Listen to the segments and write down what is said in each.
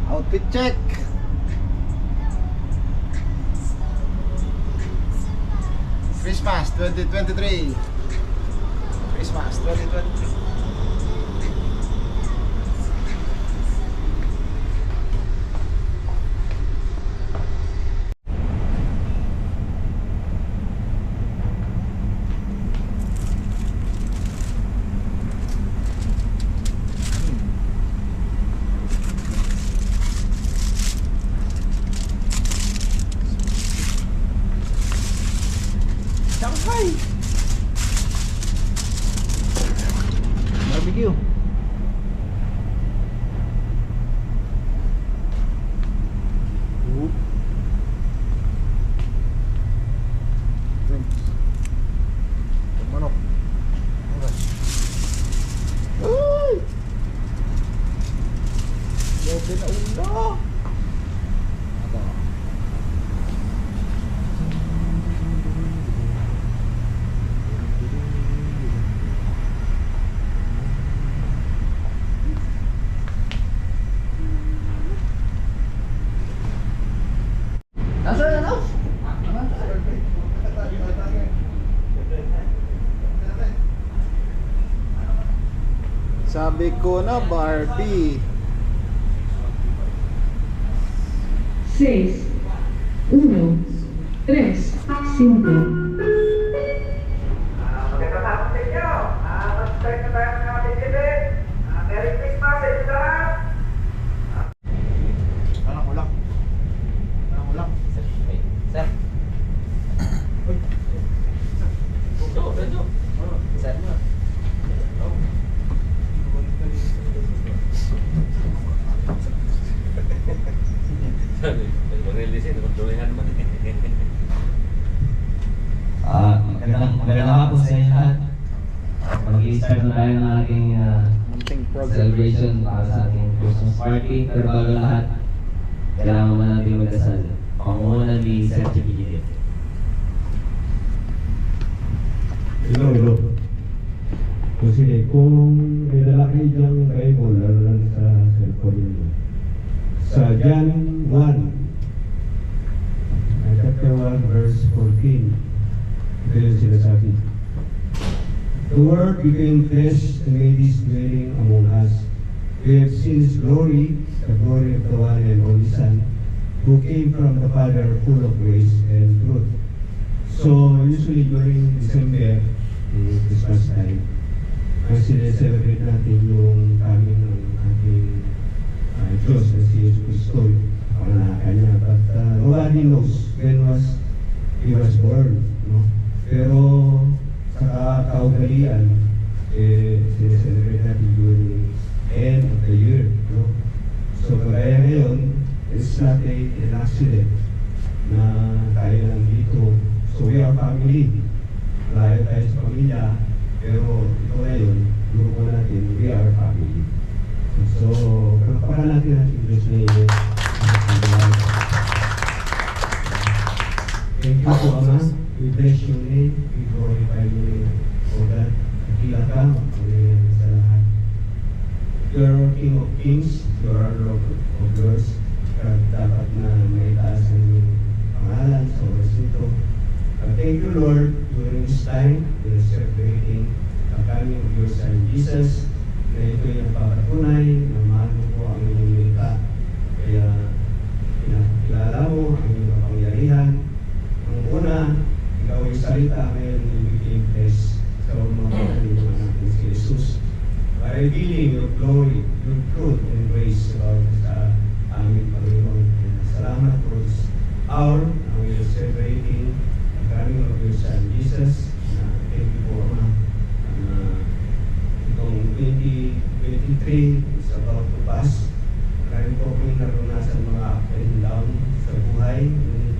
Outfit check. Christmas 2023. Christmas 2023. Shanghai barbecue. Manok. Uy! Lobe na ulo. Sabi ko na Barbie. 6, 1, 3, 5. Magandang hapon sa inyo. Mag-start na tayo ng ating event. Merry Christmas sa inyo lahat. Anak ko lang. Anak ko lang. Sir. Uy. Benjo. Sir. Magandang hapon sa inyo lahat. Mag-i-start na tayo ng ating Munting program. celebration para sa ating Christmas party. Pero bago lahat, kailangan mo natin magdasal. Pangunguna ni Sir Chibigilip. Hello. Kasi kung may lalaki diyang Bible, lalo lang sa cellphone niyo, sa John 1, chapter 1, verse 14, ito yung sinasabi. The Word became flesh and made His dwelling among us. We have seen His glory, the glory of the one and only Son, who came from the Father, full of grace and truth. So, usually during December, Christmas time, ang sineselebrate natin yung coming ng ating Diyos na si Jesus Cristo, panganakan niya. But nobody knows when He was born. No? Pero sa kaugalian, sineselebrate natin during end of the year. No? So kaya ngayon, it's not an accident na tayo lang dito. So we are family. Lahat tayo sa pamilya, pero ito ngayon, grupo natin, we are family. So, pagpapakan natin natin Diyos na iyo. Thank you po, Ama. We bless your name. We glorify your name. O God, nakila ka, magpapalihan sa lahat. You are our King of Kings. You are our Lord of Lords. Dapat na maitaas ang iyong pangalan sa oras nito. Thank you, Lord, during this time, we are celebrating the coming of your Son, Jesus, na ito yung papatunay na mahal mo po ang inyong lita. Kaya, pinakilala mo ang iyong kapangyarihan. Ang una, ikaw ay salita ngayon ng became flesh sa mga ng anak ni Jesus. By revealing your glory, your truth, and grace about sa aming Panginoon. Salamat for this hour, and we are celebrating coming of your Son, Jesus. Thank you po, Ama. Itong 2023 is about to pass. Marami po kami narunasan mga up and down sa buhay.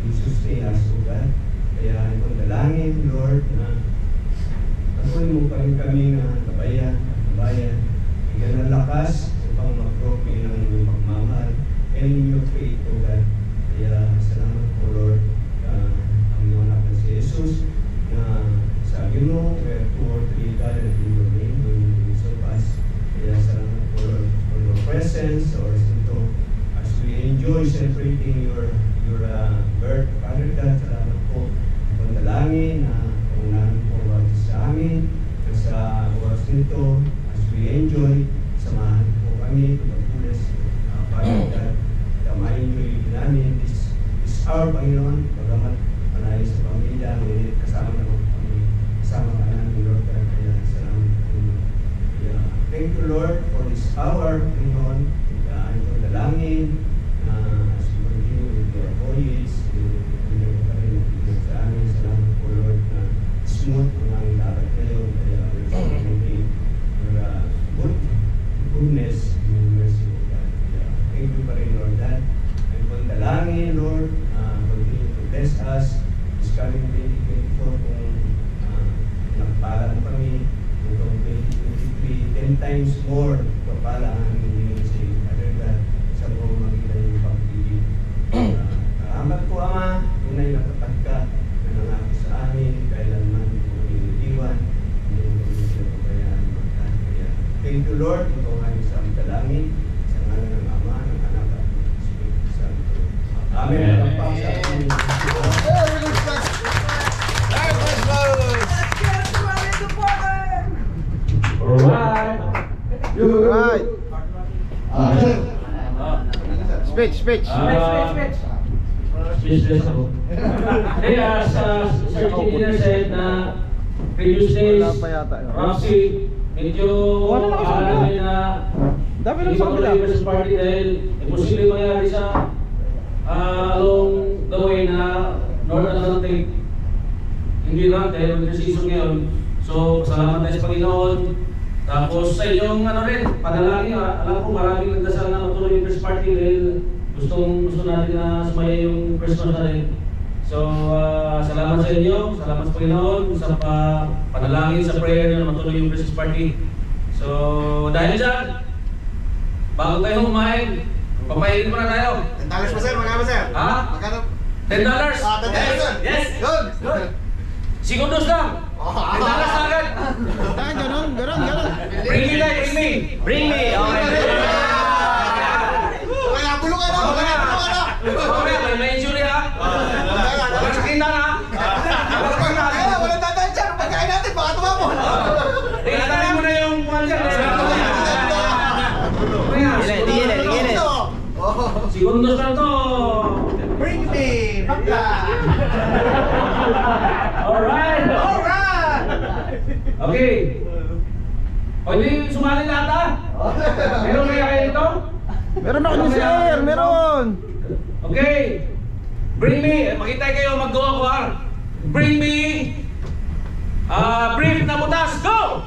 You sustain us, O God. Kaya itong dalangin, Lord, na patuloy mo pa rin kami na kabayan, bigyan ng lakas upang mag-grow ng pagmamahal and in your faith, O God. Kaya salamat po your birth, Father God. Salamat po. Ang dalangin na pangunahan po sa amin at sa oras nito as we enjoy. Samahan po kami to the fullest, Father God. Ma-enjoy namin this hour, Panginoon. Pagamat marami sa pamilya, ngunit kasama naman kami. Kasama ka namin, Lord God. Kaya salamat, Panginoon. Kaya, thank you, Lord, for this hour, Panginoon. Ang dalangin na as we continue with your voice, hindi ko pa rin magbigay sa amin. Salamat po, Lord, na smooth ang aming lahat kayo. Kaya, we're your goodness, your mercy, O God. Kaya, thank you pa rin, Lord, that ang pagdalangin, Lord, continue to bless us this coming 2024 kung nagpala na kami itong 2023, 10 times more papala ang aming sa iyo, Father God, sa buong makita yung pag-ibig. Salamat po, Ama, unay natapat ka na nangako sa amin, kailanman mo iniiwan, hindi mo kami sila pabayaan magkaan. Kaya, thank you, Lord, ito nga yung sa aming dalangin, sa ngalan ng Ama, ng Anak at ng Espiritu Santo. Amen. Ang pang sa amin. Alright. Alright. Speech. Speechless ako. Kaya sa search engineer said na previous days, Wala pa yata. Roxy, medyo alam na Dami lang hindi sa pa kabila. tuloy versus party dahil imposible mangyari sa along the way na North Atlantic hindi lang dahil winter season ngayon. So, salamat tayo sa Panginoon. Tapos sa inyong rin, panalangin, alam ko maraming nagdasal na matuloy yung first party dahil gusto natin na sumaya yung Christmas na rin. So, salamat sa inyo, salamat sa Panginoon sa panalangin, sa prayer na matuloy yung Christmas party. So, dahil dyan, bago tayo kumain, papainin muna tayo. $10 pa, sir. Magkano, sir? Ha? Magkano? $10? $10, sir. Yes! Good. Segundos lang! $10 na agad! Ganon. Bring me tayo, bring me! Kaya bulong ka na. Okay, may injury ha? Walang sakitan ha? Walang tatay dyan. Pagkain natin, baka tumamo. Tingnan mo na yung kuhan dyan. Tigilin. Segundos lang to! Bring me. Bakla. Alright! Okay. Pwede sumali lahat ha? Meron kaya kayo dito? Meron ako niyo, sir. Meron. Okay. Bring me, makita kayo maggawa ko ha. Bring me brief na butas. Go!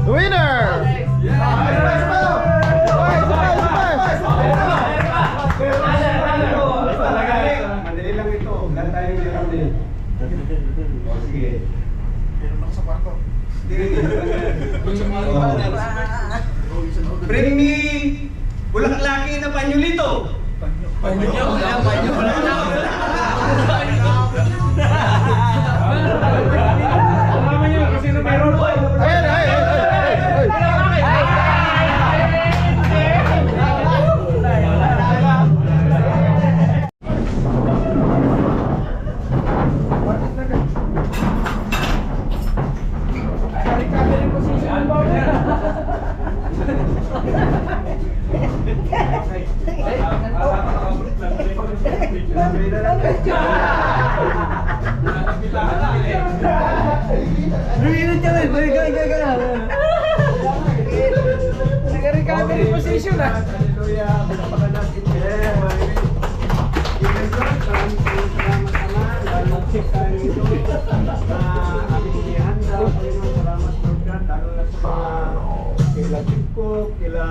Winner! Madali lang ito. Wala tayong liram din. O, sige. Meron ako sa kwarto. Bring me bulaklaki na panyulito. Alaman nyo kung sino meron. Nag-recovery position ah. Hallelujah. Pagpapakan natin. Salamat Ama. Dahil mag-check tayo ito. Aming ihanda. Panginoon, salamat Lord God. Lalo na sa mga kila Chico, kila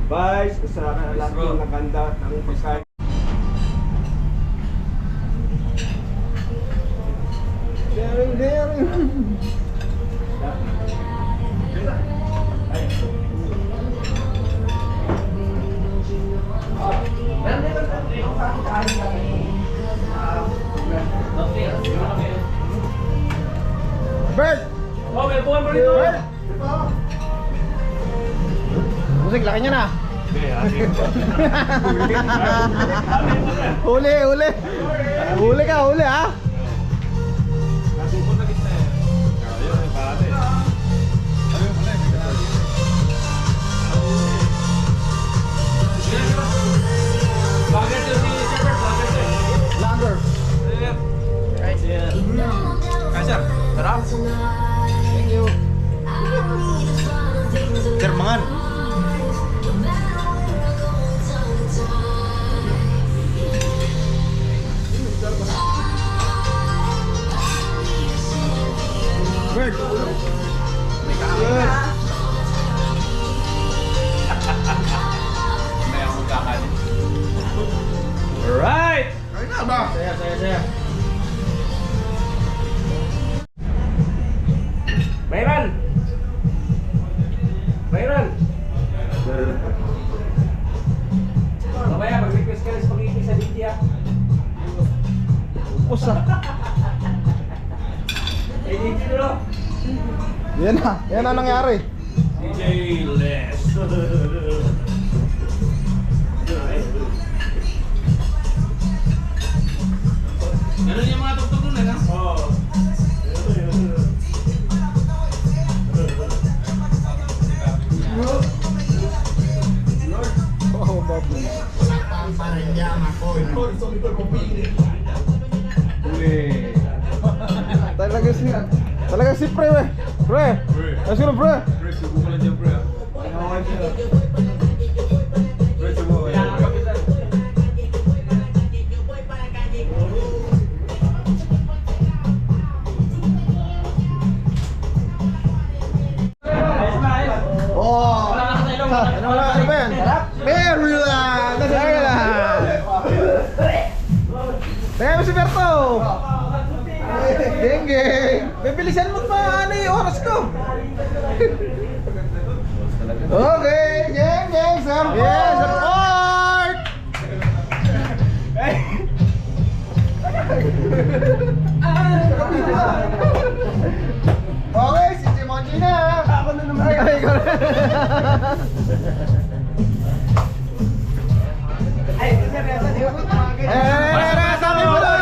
Vice, sa lahat ng nakanda ng pagkain. Bert! Oh, may buwan pa rito. Bert! Musik, laki niya na. Huli, huli. Huli ka, huli ha. Bakit yung si Shepherd? Bakit yun? Lager. Kasar, sarap. Thank you. Kermangan. Bert. Alright! Ay na ba? Saya. Mayran! Mayran! Mamaya, mag-request ka ng spaghetti sa DJ ah. Usa. Eh, DJ dulu. Yan na nangyari. DJ Les. Ganun yung mga tugtog nun, ano? Oo. Oh, babu. Talaga si pre, we. Pre. Ayos ka na, pre. Oh. Ano ba yan? Maryland! Maryland! Teka mo si Berto! Genge! Bibilisan mo pa ano yung oras ko! Okay! Geng! Support! Support! Okay, si Jimonji na! Ako na naman! Ay, ikaw na! Sabi mo na!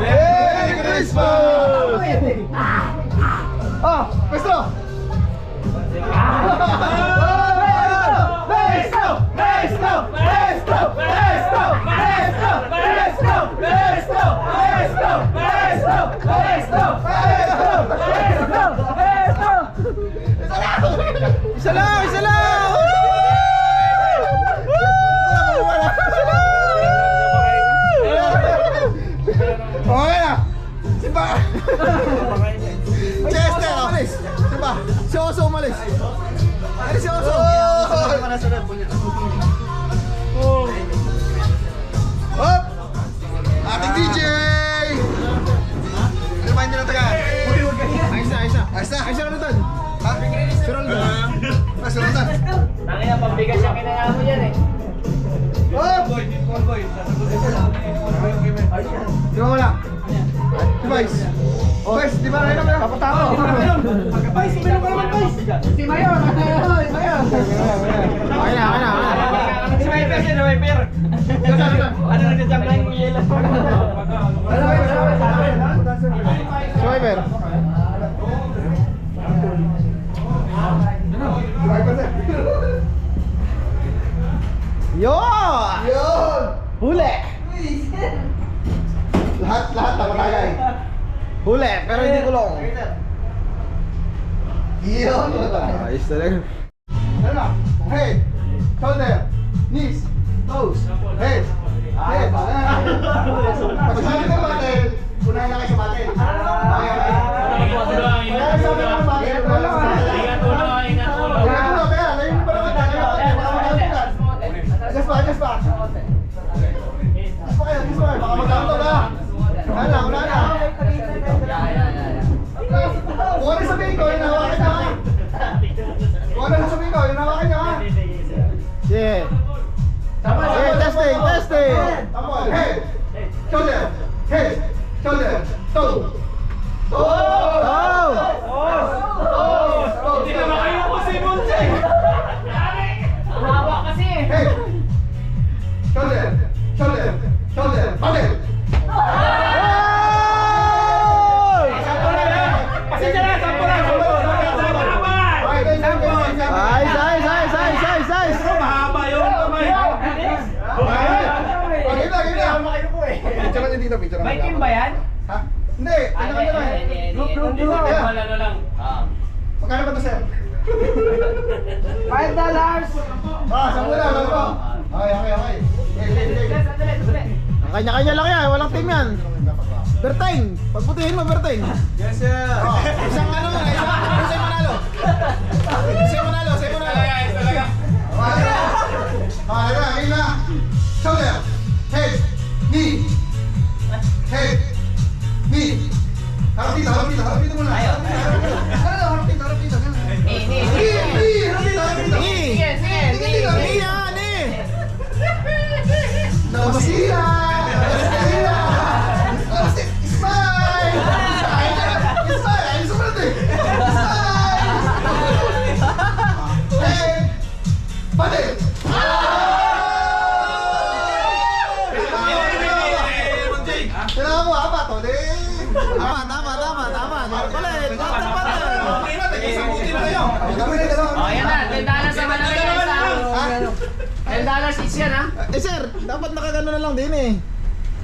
Merry Christmas! Ah, Pesto! Isa lang! Okay na! Simba! Chester! Simba! Si Oso umalis! Ano si Oso? Hop! Ating DJ! Remind nyo ng taga! Ayos na Roldan! Ha? Si Roldan! Si Roldan! Tangina, pambigas yung kinaya mo yan eh. Hop! Di ba wala? Si Vice! Vice, di ba kayo naman? Kapatako! Vice, meron ka naman Vice. Si Mayor. Okay na. Si Viper siya, si Viper. Ano nagsasablay mo yelo? Si Viper! pero hindi kulong. Yun. Ayos talaga. Ano na? Head, shoulder, knees, toes, head, head. Pag sabi ko batil, unahin na kayo sa batil. Okay. Kaya sabi ko batil, wala ka. Ingat ulo, kaya layo mo pa naman tayo. Adjust pa. Adjust pa kayo, baka magkanto na. Wala na. Kung ano sabihin ko, hinawakan niya ka. Kung ano sabihin ko, hinawakan niya ka. Yeah. Yeah, testing. Tama, head, shoulder, toe. Oh! Hindi na makayo ko si Monse. Hawa kasi. Head, shoulder, batil. Ayos! Mahaba yung kamay. Picture niyo dito, picture. May team ba yan? Ha? Hindi, kanya-kanya lang. Group. Wala na lang. Magkano ba ito, sir? $5. Sampu lang, ano po? Okay. Ang kanya-kanya lang yan, walang team yan. Berteng! Pagputihin mo, Berteng! Yes, sir. Isang ano lang, isang manalo. Sa'yo manalo. Talaga. Ayun na. Shoulder, head, knee. Harap dito muna. Harap dito. Namasira! Smile! Ayun sa pala eh! Smile! Hey! Batil! Kailangan mo apat o di? Tama. Palit. Ayan na, $10 sa malaki $10 each yan ha? Sir, dapat nakagano na lang din eh.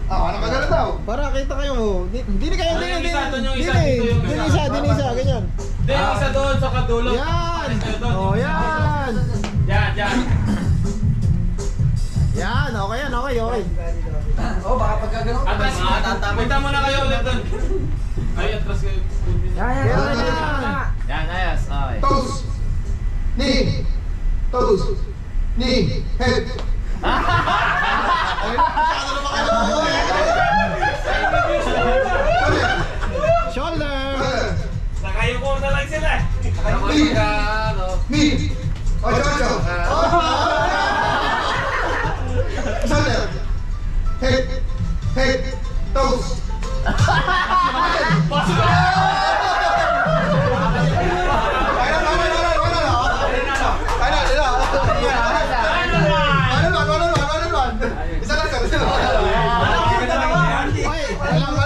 Nakagano daw. Para kita kayo. Dini kayo, Yung dini. isa, doon yung isa, Dini. dito yung isa. Dini isa, ganyan. Hindi, yung isa doon sa kadulo. Yan. Oh, Yan. Yan. Yan, okay. Atras, punta muna kayo ulit doon. Ay, atras kayo. Yan, ayos. Okay. Toes, knee, head. Shoulder. Nakayo ko na lang sila. Knee. Ocho. Shoulder. Head. Toes.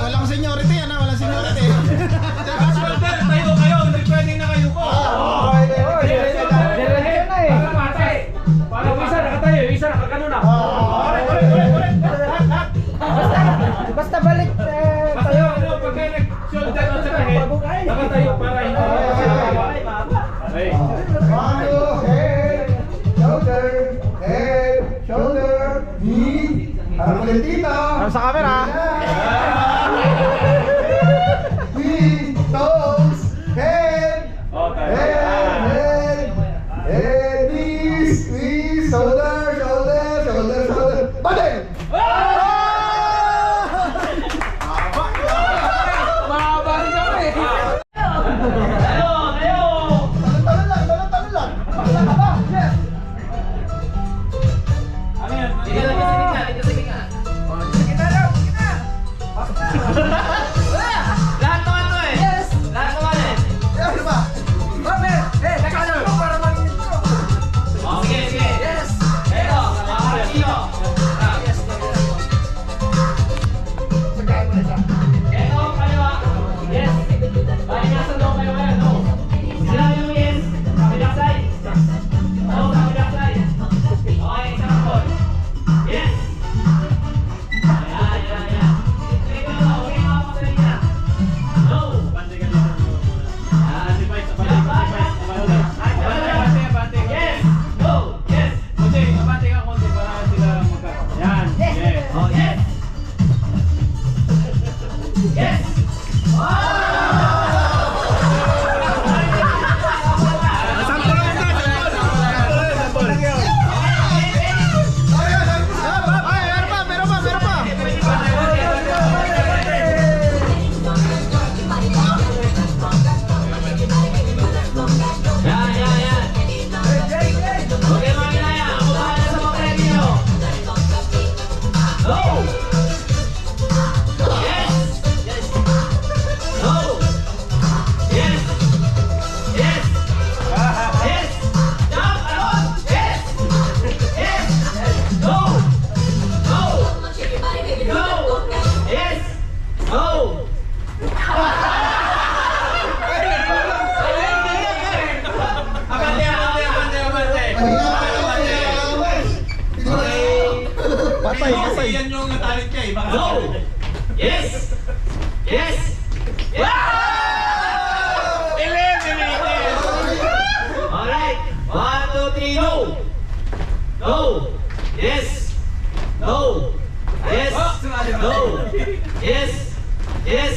Walang seniority yan, walang seniority. Shoulder, tayo kayo. Hindi pwedeng nakayo ko. Diretso na eh. Para matay. Para isa nakatayo, isa nakagano na. Basta balik tayo. Pagka nag-shoulder at saka head, nakatayo para hindi. Ay. Shoulder, knee. Harap ulit dito. Sa camera. Knee, toes, head. Head, knees, shoulder. Batil! Mahaba rin kami. Talon lang. Wala ka ba? Yes! Ano yan? Dito sa gitna. Dito sa gitna lang. Kasi yan yung talent niya eh. Baka Go! Yes! Yes! Alright! 1, 2, 3, go! Go! Yes! Go! Yes! Go! Yes! Yes!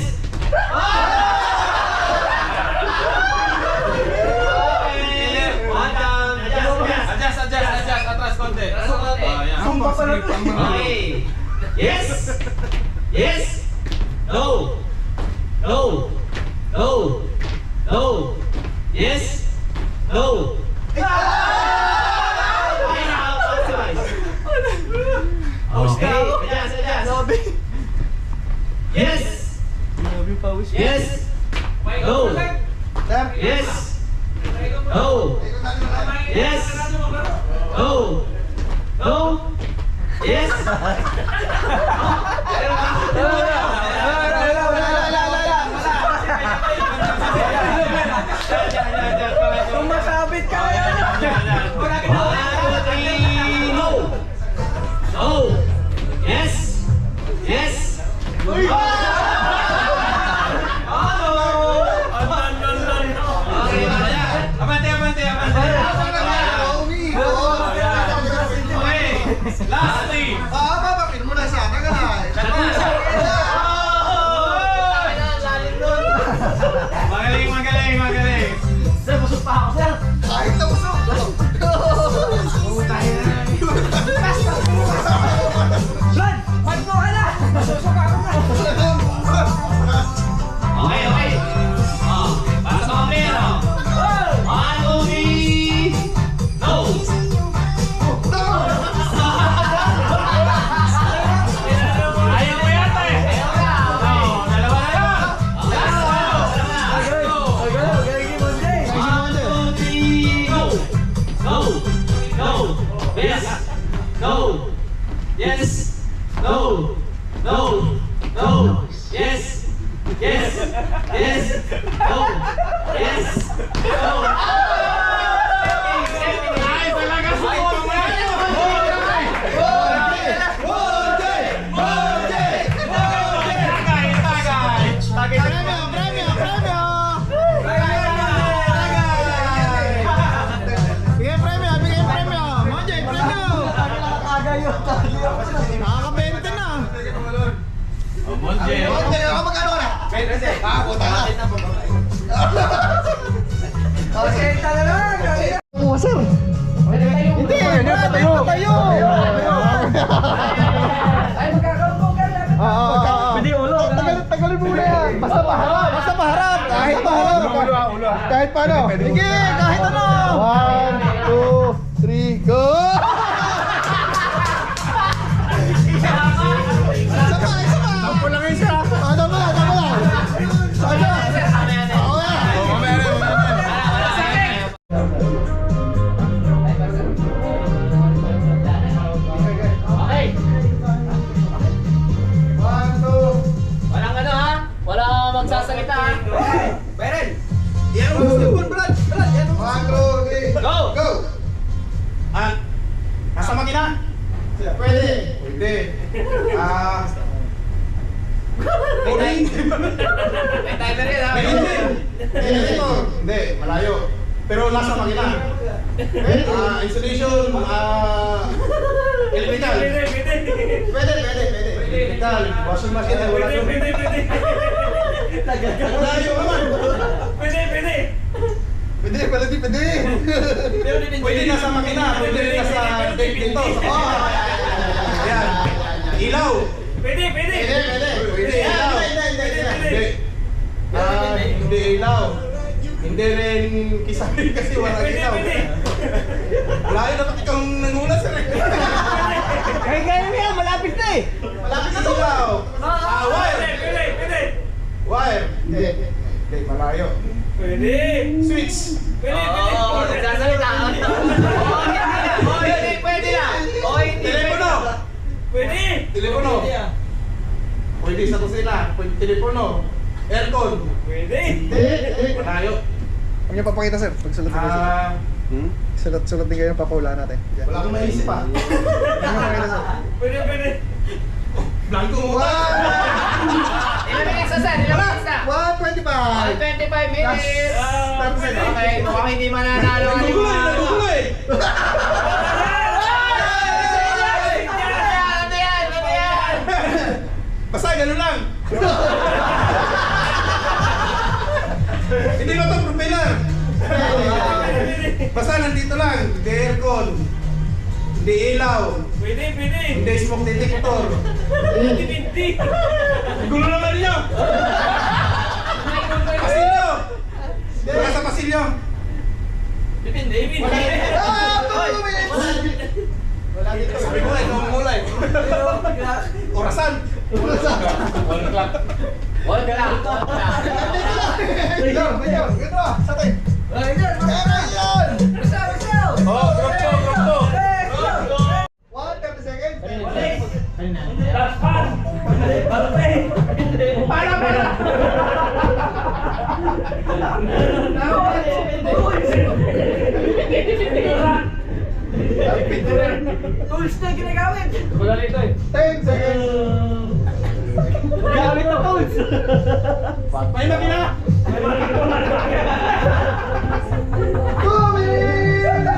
Adjust. Atras konti. Sumba pa na to. Okay. Yes. Yes. No. No. No. No. Yes. No. Okay. Adjust. Yes. Yes. No. Sir, Yes. No. Yes. No. No. Yes. Sumasabit ka yan. No. No. Yes. Yes. Okay, Lastly. Papapin mo na siya. Magaling. Sir, busog pa ako, sir. Kahit na busog. Brad, wag mo ka na. Masusok ako na. okay. Oh, para sa mga player, oh. 1, 2, 3, go! Ayaw mo yata eh. Dalawa na yun. 1, 2, 3, go! Go! Go! Yes! Go! Yes! No! No! No! Yes! Yes! Yes! No! Yes! No! Ay, talaga sa Monje. Magkano ka na? 20. Puta na. Okay, talaga. Oo, sir. Hindi pa tayo. Ay, magkakaroon ka na. Pwede ulo. Tagalin mo na yan. Basta paharap. Kahit paharap. Kahit paano. Sige, kahit ano. 1, 2, 3, go! Sampo lang yun siya. Tama lang. Okay! Walang ano ha? Walang magsasalita ha? Beren! Yan ang gusto mo, Brad! Yan ang 1, 2, 3, Go! go! Nasa makina. Pwede! May timer yan ha? Hindi, malayo. Pero nasa makina. Installation, electrical. Pwede! Electrical, washing machine, wala doon. Malayo naman. Pwede nasa makina, pwede rin nasa deck dito. Ayan. Ilaw. Pwede. Ilaw. Hindi ilaw. Hindi rin kisari kasi wala ilaw. Layo dapat ikaw nangulas sir. Kaya mo yan! Malapit na eh! Malapit na ilaw. Wire. Wire. Hindi, malayo. Switch. Oo, nagsasalita ka. Pwede na. Telepono. Telepono. Pwede sa to sila. Pwede telepono. Aircon. Malayo. Huwag niyo papakita sir, pagsulat din kayo. Sulat din kayo yung papawala natin. Yan. Wala akong maisip pa. Huwag niyo papakita sir. Blanco mo ba? Ilan minutes na sir? Ilan minutes na? 125. 25 minutes! Okay, mukhang hindi mananalo ang Nagugulo eh, nagugulo eh. Ano yan? Ano yan? Basta ganun lang. Hindi mo ito propeller. Basta nandito lang. Hindi aircon. Hindi ilaw. Pwede. Hindi smoke detector. Hindi. Gulo naman niyo. Pasilyo. Wala sa pasilyo. Depende. Ah, 2 minutes. Sabi ko eh, kumulay. Orasan. Wala ka lang. Ganyan. Ganito ah. Sa atin. Ganyan. Oh, drop to. 130 seconds. Tools na ginagamit. Madali ito eh. 10 seconds. Gamit na tools. May makina. 2 minutes.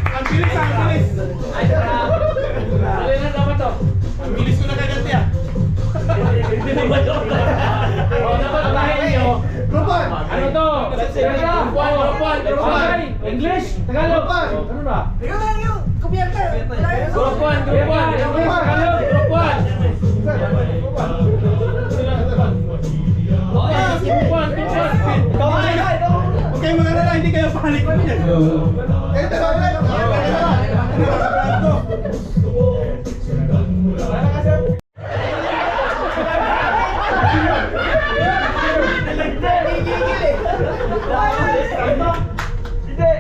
Ang bilis, ang bilis. Alin na dapat to? Ang bilis ko na kaganti ah. Hindi ba ito? O, dapat unahin nyo. Group 1. Ano to? Group 1. English? Tagalog? Ano ba? Ikaw na yung kumiyerte. Group 1. English, Tagalog, Group 1. Huwag kayong mag-alala, hindi kayo panik pa niyan. Ito na ulit. Nasa Blanco.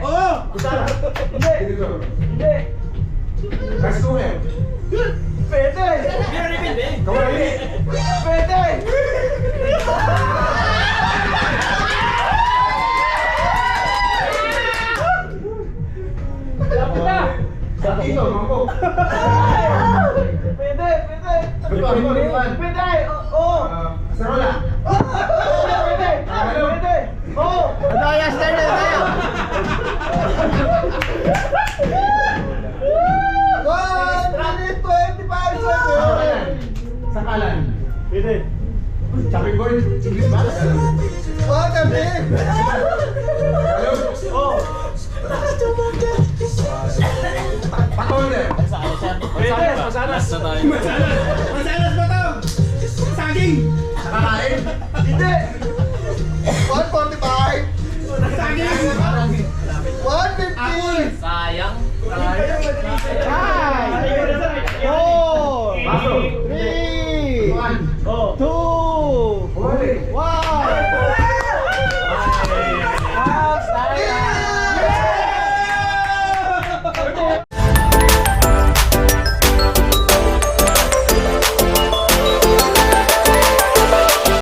Oo! Nice to him. Kawali. Sa kilo, mambo. Sarola. Adaya, start na tayo. 1 minute 25 seconds. Sakalan. Chopping board. English ba? 130. Oh. Pakorder. Masanas na tayo. Masalas ba to? Saging. Nakakain. Hindi. 145. Saging. 150. Sayang. Ah!